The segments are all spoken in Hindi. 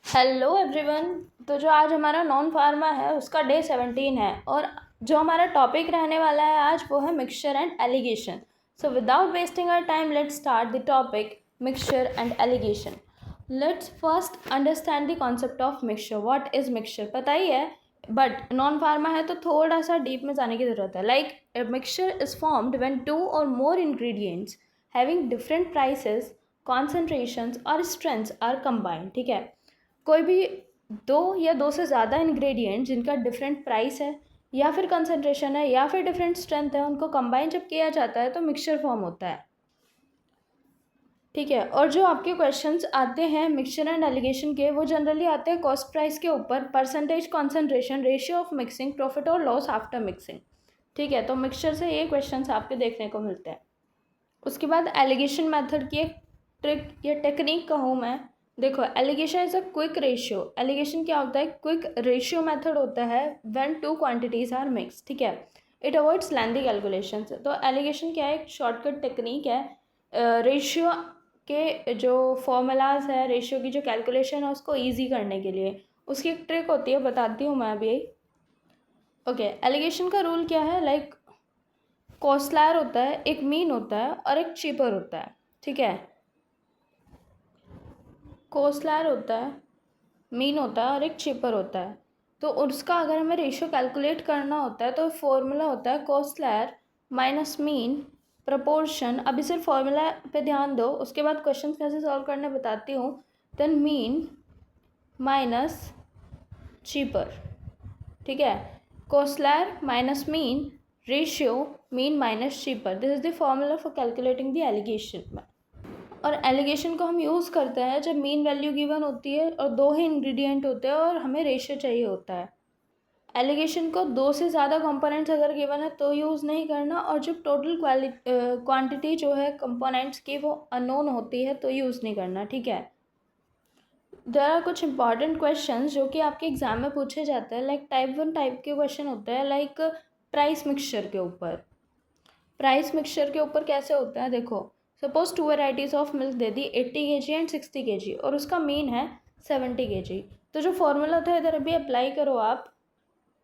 Hello everyone. तो जो आज हमारा नॉन फार्मा है उसका डे 17 है और जो हमारा टॉपिक रहने वाला है आज वो है mixture and alligation. So without wasting our time let's start the topic mixture and alligation. Let's first understand the concept of mixture. What is mixture पता ही है, बट नॉन फार्मा है तो थोड़ा सा डीप में जाने की ज़रूरत है। Like mixture is formed when two or more ingredients having different prices, concentrations और स्ट्रेंथ्स आर कंबाइंड। ठीक है, कोई भी दो या दो से ज़्यादा इंग्रेडिएंट जिनका डिफरेंट प्राइस है या फिर कंसंट्रेशन है या फिर डिफरेंट स्ट्रेंथ है, उनको कंबाइन जब किया जाता है तो मिक्सचर फॉर्म होता है। ठीक है, और जो आपके क्वेश्चंस आते हैं मिक्सचर एंड एलिगेशन के, वो जनरली आते हैं कॉस्ट प्राइस के ऊपर, percentage, concentration, ratio of mixing, profit और लॉस आफ्टर मिक्सिंग। ठीक है, तो मिक्सचर से ये क्वेश्चंस आपके देखने को मिलते हैं। उसके बाद एलिगेशन मेथड की एक ट्रिक या टेक्निक कहूँ मैं। देखो, alligation is a quick ratio. Alligation क्या होता है? क्विक रेशियो मेथड होता है when two quantities are mix. ठीक है, इट अवॉइड्स लेंथी कैलकुलेशन। तो एलिगेशन क्या है? एक शॉर्टकट टेक्निक है रेशियो के जो फॉर्मूलाज है, रेशियो की जो कैलकुलेशन है उसको ईजी करने के लिए। उसकी एक ट्रिक होती है, बताती हूँ मैं अभी। ओके, एलिगेशन का रूल क्या है? लाइक कॉस्टलायर होता है, एक मीन होता है और एक चीपर होता है। ठीक है, कॉस्टलायर होता है, मीन होता है और एक चीपर होता है। तो उसका अगर हमें रेशियो कैलकुलेट करना होता है तो फॉर्मूला होता है कॉस्टलायर माइनस मीन प्रपोर्शन। अभी सिर्फ फॉर्मूला पे ध्यान दो, उसके बाद क्वेश्चन कैसे सॉल्व करने बताती हूँ। Then mean minus cheaper. ठीक है, costlier minus mean ratio mean minus cheaper, this is the formula for calculating the alligation. और एलिगेशन को हम यूज़ करते हैं जब मीन वैल्यू गिवन होती है और दो ही इंग्रेडिएंट होते हैं और हमें रेशियो चाहिए होता है। एलिगेशन को दो से ज़्यादा कंपोनेंट्स अगर गिवन है तो यूज़ नहीं करना, और जब टोटल क्वांटिटी जो है कंपोनेंट्स की वो अननोन होती है तो यूज़ नहीं करना। ठीक है, देयर आर कुछ इंपॉर्टेंट क्वेश्चंस जो कि आपके एग्जाम में पूछे जाते हैं। लाइक टाइप 1 टाइप के क्वेश्चन होते हैं, लाइक प्राइस मिक्सचर के ऊपर। प्राइस मिक्सचर के ऊपर कैसे होता है? देखो, suppose two varieties of milk दे दी, 80 kg एंड 60 kg, और उसका मीन है 70 kg। तो जो फॉर्मूला था इधर अभी अप्लाई करो, आप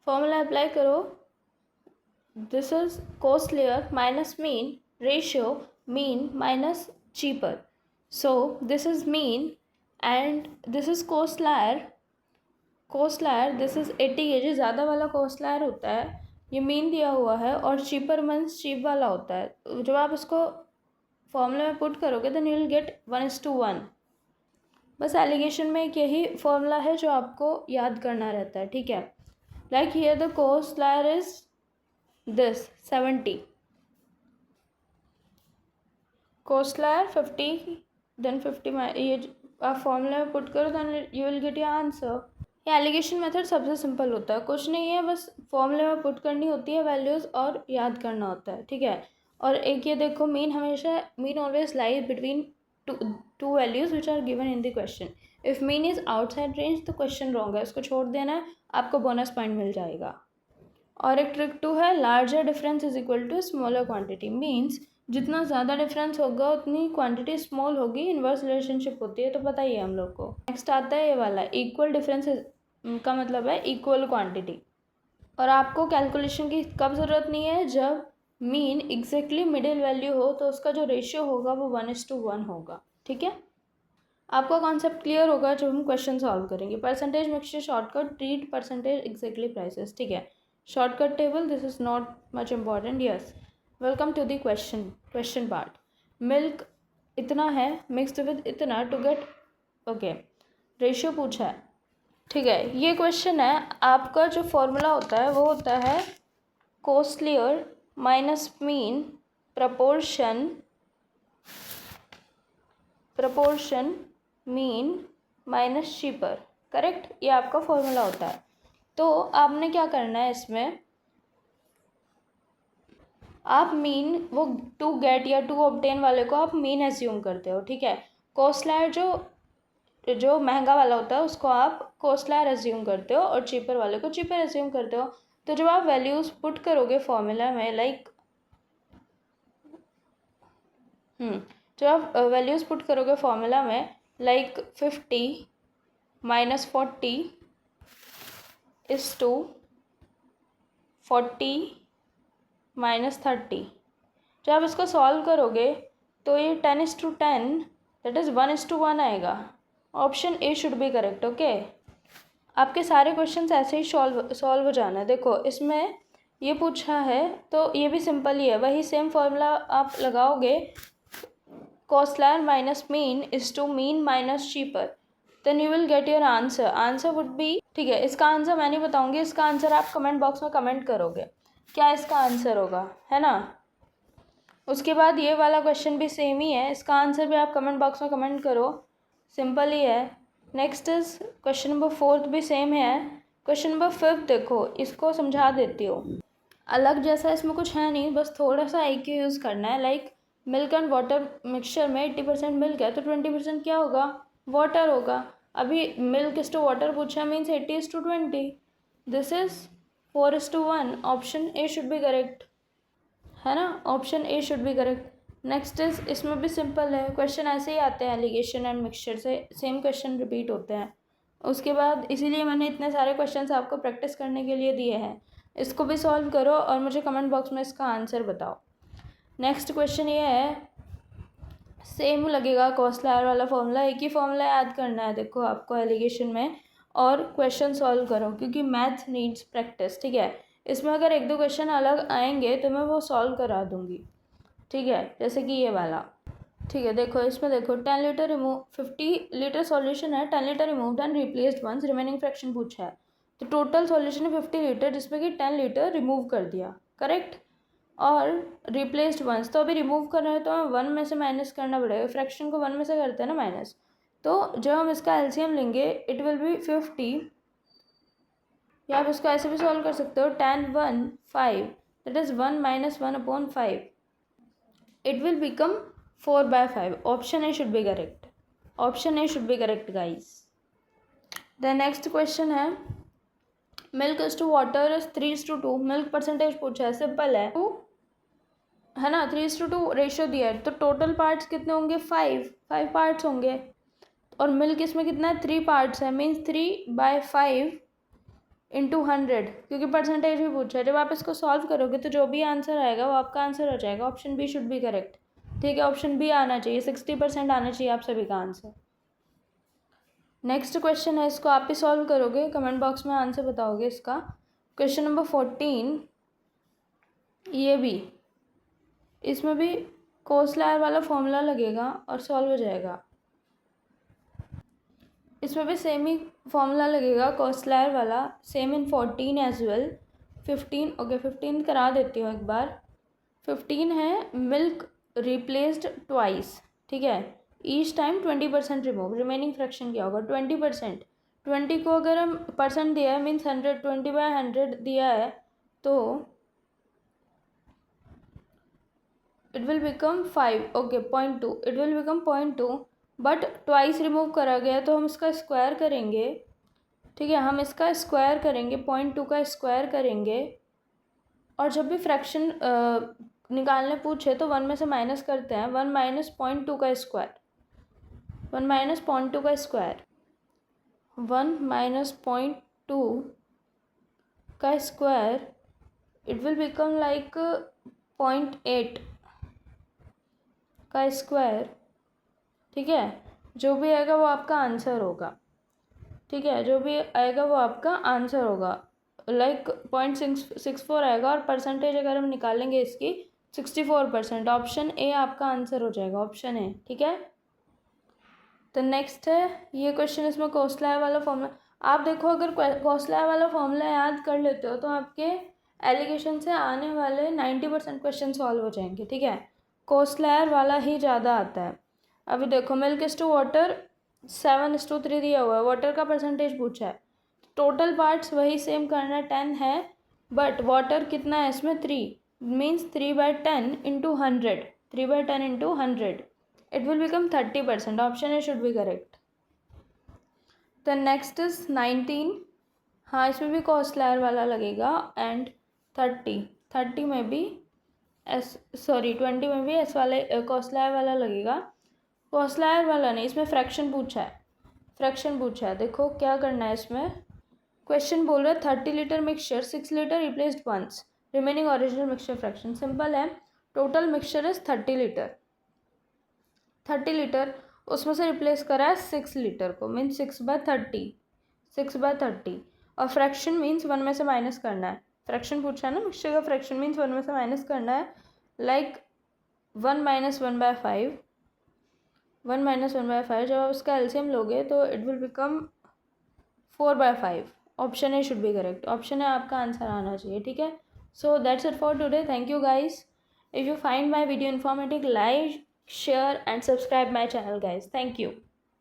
फॉर्मूला अप्लाई करो। This is costlier minus mean ratio mean minus cheaper. So this is mean and this is costlier. Costlier this is 80 kg, ज़्यादा वाला कॉस्ट लायर होता है, ये मीन दिया हुआ है, और चीपर मीन्स चीप वाला होता है। जब आप इसको फॉर्मूला में पुट करोगे देन यू विल गेट 1:1। बस एलिगेशन में एक यही फॉर्मूला है जो आपको याद करना रहता है। ठीक है, like here the costlier is this 70, costlier 50, then 50 ये आप फॉर्मूला में पुट करो then you will get your answer. ये एलिगेशन मेथड सबसे सिंपल होता है, कुछ नहीं है, बस फॉर्मूले में पुट करनी होती है वैल्यूज़ और याद करना होता है। ठीक है, और एक ये देखो, मीन हमेशा, mean always lies between two values which are given in the question. If mean is outside range तो क्वेश्चन रॉन्ग है, उसको छोड़ देना है, आपको बोनस पॉइंट मिल जाएगा। और एक ट्रिक 2 है, larger difference is equal to smaller quantity. Means जितना ज़्यादा डिफरेंस होगा उतनी क्वांटिटी स्मॉल होगी, इनवर्स रिलेशनशिप होती है, तो पता ही है हम लोग को। नेक्स्ट आता है ये वाला, इक्वल डिफरेंस का मतलब है इक्वल क्वांटिटी। और आपको कैलकुलेशन की कब ज़रूरत नहीं है? जब मीन एग्जैक्टली मिडिल वैल्यू हो तो उसका जो रेशियो होगा वो 1:1 होगा। ठीक है, आपका कॉन्सेप्ट क्लियर होगा जब हम क्वेश्चन सॉल्व करेंगे। Percentage mixture shortcut, treat percentage exactly prices. ठीक है, shortcut table, this is not much important. Yes, welcome to the question part. Milk इतना है मिक्सड विद इतना टू गेट, ओके, रेशियो पूछा है। ठीक है, ये क्वेश्चन है, आपका जो फॉर्मूला होता है वो होता है costlier minus mean proportion mean minus cheaper. Correct, ये आपका फॉर्मूला होता है। तो आपने क्या करना है इसमें, आप मीन वो टू गेट या टू ऑब्टेन वाले को आप मीन एज्यूम करते हो। ठीक है, कॉस्टलायर जो महंगा वाला होता है उसको आप कॉस्टलायर एज्यूम करते हो और चीपर वाले को चीपर एज्यूम करते हो। तो जब आप वैल्यूज़ पुट करोगे फॉर्मूला में, लाइक जब आप वैल्यूज़ पुट करोगे फॉर्मूला में, like 50 minus 40 is to 40 minus 30। जब आप इसको सॉल्व करोगे तो ये 10:10 दैट इज़ 1:1 आएगा। Option A should be correct. Okay, आपके सारे क्वेश्चंस ऐसे ही सॉल्व हो जाना है। देखो इसमें ये पूछा है तो ये भी सिंपल ही है, वही सेम फॉर्मूला आप लगाओगे, costlier minus mean is to mean minus cheaper, then you will get your answer. Answer would be, ठीक है, इसका आंसर मैं नहीं बताऊंगी, इसका आंसर आप कमेंट बॉक्स में कमेंट करोगे क्या इसका आंसर होगा, है ना। उसके बाद ये वाला क्वेश्चन भी सेम ही है, इसका आंसर भी आप कमेंट बॉक्स में कमेंट करो, सिंपल ही है। नेक्स्ट इज क्वेश्चन नंबर 4 भी सेम है। क्वेश्चन नंबर 5 देखो, इसको समझा देती हूँ। अलग जैसा इसमें कुछ है नहीं, बस थोड़ा सा एक ही यूज़ करना है। Like milk and water mixture में 80% मिल्क है तो 20% क्या होगा, वाटर होगा। अभी मिल्क इज टू वाटर पूछा है, means 80:20। This is 4:1। Option A should be correct, है ना, option A should be correct. Next is, इसमें भी सिंपल है, क्वेश्चन ऐसे ही आते हैं एलिगेशन एंड मिक्सचर से, सेम क्वेश्चन रिपीट होते हैं। उसके बाद इसीलिए मैंने इतने सारे क्वेश्चंस आपको प्रैक्टिस करने के लिए दिए हैं। इसको भी सॉल्व करो और मुझे कमेंट बॉक्स में इसका आंसर बताओ। नेक्स्ट क्वेश्चन ये है, सेम लगेगा कॉस्लर वाला फॉर्मूला, एक ही फॉर्मूला याद करना है देखो आपको एलिगेशन में, और क्वेश्चन सॉल्व करो क्योंकि मैथ नीड्स प्रैक्टिस, ठीक है। इसमें अगर एक दो क्वेश्चन अलग आएंगे तो मैं वो सॉल्व करा दूंगी, ठीक है, जैसे कि ये वाला, ठीक है। देखो इसमें देखो 10 लीटर रिमूव 50 लीटर सॉल्यूशन है, 10 litre removed and replaced once, remaining fraction पूछा है। तो टोटल सॉल्यूशन है 50 लीटर जिसमें कि 10 लीटर रिमूव कर दिया, करेक्ट, और रिप्लेस्ड वंस, तो अभी रिमूव कर रहे हैं तो हमें 1 में से माइनस करना पड़ेगा, फ्रैक्शन को 1 में से करते हैं ना माइनस, तो जब हम इसका एलसीएम लेंगे इट विल बी 50, या आप इसको ऐसे भी सॉल्व कर सकते हो, 10 1 5 that is 1 - 1/5, it will become 4/5। Option A should be correct, option A should be correct guys. The next question है, milk is to water is 3:2, milk percentage पूछा है, सिंपल है ना, 3:2 रेशियो दिया है, तो टोटल पार्ट्स कितने होंगे, 5 पार्ट्स होंगे, और मिल्क इसमें कितना है, 3 पार्ट्स है, मीन्स 3/5 × 100, क्योंकि परसेंटेज भी पूछा है। जब आप इसको सॉल्व करोगे तो जो भी आंसर आएगा वो आपका आंसर हो जाएगा। Option B should be correct, ठीक है, ऑप्शन बी आना चाहिए, 60% आना चाहिए आप सभी का आंसर। नेक्स्ट क्वेश्चन है, इसको आप ही सॉल्व करोगे, कमेंट बॉक्स में आंसर बताओगे इसका। क्वेश्चन नंबर 14, ये भी, इसमें भी कोसलर वाला फॉर्मूला लगेगा और सॉल्व हो जाएगा। इसमें भी सेम ही फॉर्मूला लगेगा कोसलर वाला, same in 14 as well. 15 okay, 15 करा देती हूँ एक बार। 15 है, मिल्क रिप्लेस्ड ट्वाइस, ठीक है, each time 20% remove, remaining fraction क्या होगा, 20%। 20 को अगर हम परसेंट दिया है मीन्स 100, 20/100 दिया है तो it will become 5, okay 0.2, it will become 0.2, but twice remove करा गया तो हम इसका स्क्वायर करेंगे, ठीक है, हम इसका स्क्वायर करेंगे, 0.2 का स्क्वायर करेंगे, और जब भी फ्रैक्शन निकालने पूछे तो 1 में से माइनस करते हैं, 1 - 0.2 का स्क्वायर, 1 - 0.2 का स्क्वायर, 1 - 0.2 का square, it will become like 0.8 का स्क्वायर, ठीक है, जो भी आएगा वो आपका आंसर होगा, ठीक है, जो भी आएगा वो आपका आंसर होगा, लाइक 0.64 आएगा, और परसेंटेज अगर हम निकालेंगे इसकी 64%, ऑप्शन ए आपका आंसर हो जाएगा, ऑप्शन ए, ठीक है। तो नेक्स्ट है ये क्वेश्चन, इसमें कोसलर वाला फॉर्मूला, आप देखो अगर कोसलर वाला फॉर्मूला याद कर लेते हो तो आपके एलिगेशन से आने वाले 90% क्वेश्चन सॉल्व हो जाएंगे, ठीक है, कोसलर वाला ही ज़्यादा आता है। अभी देखो मिल्क इज टू वाटर 7:3 दिया हुआ है, वाटर का परसेंटेज पूछा है, टोटल पार्ट्स वही सेम करना है, 10 है, बट वाटर कितना है इसमें 3, means 3/10 × 100, 3/10 × 100, it will become 30%, option A should be correct. The next is 19, हाँ इसमें भी कोसलर वाला लगेगा, एंड 30 में भी 20 में भी एस वाले कोसलर वाला लगेगा, कोसलर वाला नहीं, इसमें फ्रैक्शन पूछा है, फ्रैक्शन पूछा है, देखो क्या करना है इसमें। क्वेश्चन बोल रहा है 30 litre mixture 6 litre replaced once, remaining original mixture fraction. Simple है, total mixture is 30 litre, 30 litre उसमें से रिप्लेस करा है 6 लीटर को, मीन्स 6/30, 6/30। और फ्रैक्शन मीन्स 1 में से माइनस करना है। फ्रैक्शन पूछा है ना मिक्सचर का, फ्रैक्शन मीन्स 1 में से माइनस करना है, लाइक 1 - 1/5, 1 - 1/5। जब आप उसका एलसीएम लोगे तो it will become 4/5। Option A should be correct, option ए आपका आंसर आना चाहिए, ठीक है। So that's it for today, thank you guys. If you find my video informative, like, share and subscribe my channel guys. Thank you.